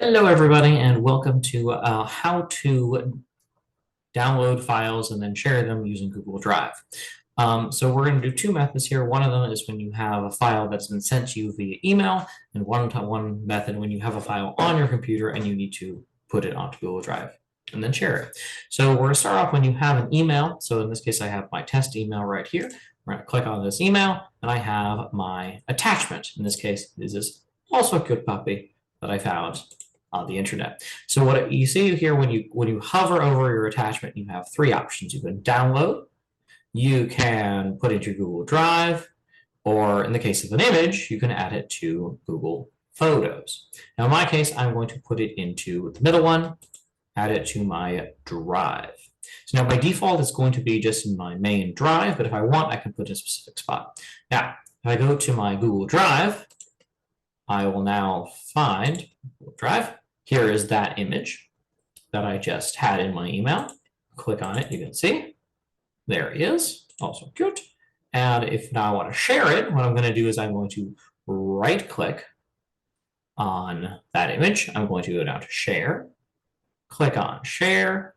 Hello, everybody, and welcome to how to download files and then share them using Google Drive. So we're going to do two methods here. One of them is when you have a file that's been sent to you via email, and one method when you have a file on your computer and you need to put it onto Google Drive and then share it. So we're going to start off when you have an email. So in this case, I have my test email right here. We're going to click on this email, and I have my attachment. In this case, this is also a good puppy that I found on the internet. So what you see here when you hover over your attachment, you have three options. You can download, you can put it into Google Drive, or in the case of an image, you can add it to Google Photos. Now in my case, I'm going to put it into the middle one, add it to my drive. So now by default, it's going to be just in my main drive, but if I want, I can put it in a specific spot. Now, if I go to my Google Drive, I will now find Google Drive. Here is that image that I just had in my email. Click on it, you can see. There it is, also cute. And if now I want to share it, what I'm going to do is I'm going to right click on that image. I'm going to go down to share, click on share.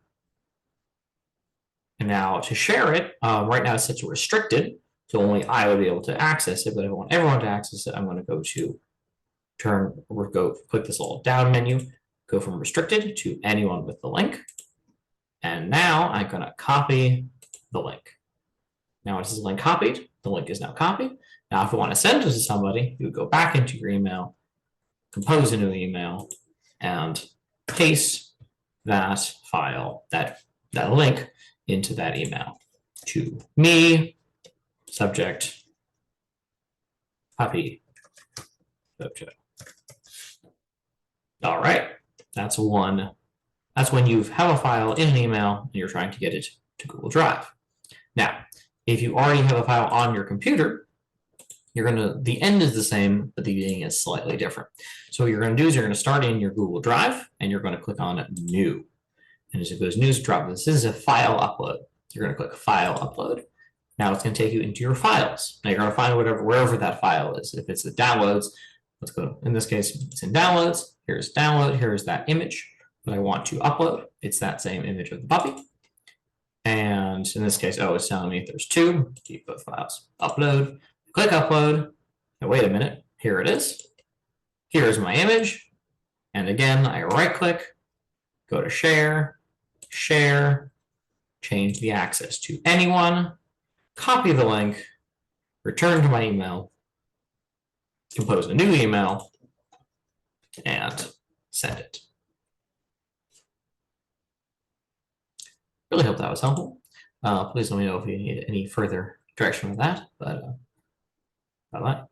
And now to share it, right now it's set to restricted, so only I would be able to access it. But if I want everyone to access it, I'm going to go to click this little down menu, go from restricted to anyone with the link. And now I'm going to copy the link. Now this is link copied. The link is now copied. Now, if you want to send it to somebody, you would go back into your email, compose a new email, and paste that file, that link into that email to me, subject, copy, subject. All right, that's one. That's when you have a file in an email and you're trying to get it to Google Drive. Now, if you already have a file on your computer, the end is the same, but the beginning is slightly different. So what you're going to do is you're going to start in your Google Drive and you're going to click on New. And as it goes, News drop. This is a file upload. You're going to click File Upload. Now it's going to take you into your files. Now you're going to find wherever that file is. If it's the downloads, let's go. In this case, it's in downloads. Here's download. Here's that image that I want to upload. It's that same image of the puppy. And in this case, it's telling me there's two. Keep both files. Upload. Click upload. Now wait a minute. Here it is. Here's my image. And again, I right click, go to share, share, change the access to anyone, copy the link, return to my email, compose a new email, and send it. Really hope that was helpful. Please let me know if you need any further direction with that, but bye-bye.